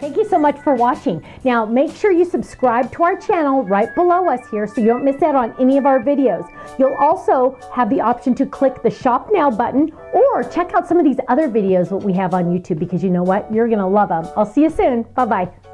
Thank you so much for watching. Now make sure you subscribe to our channel right below us here so you don't miss out on any of our videos. You'll also have the option to click the Shop Now button or check out some of these other videos that we have on YouTube, because you know what? You're going to love them. I'll see you soon. Bye-bye.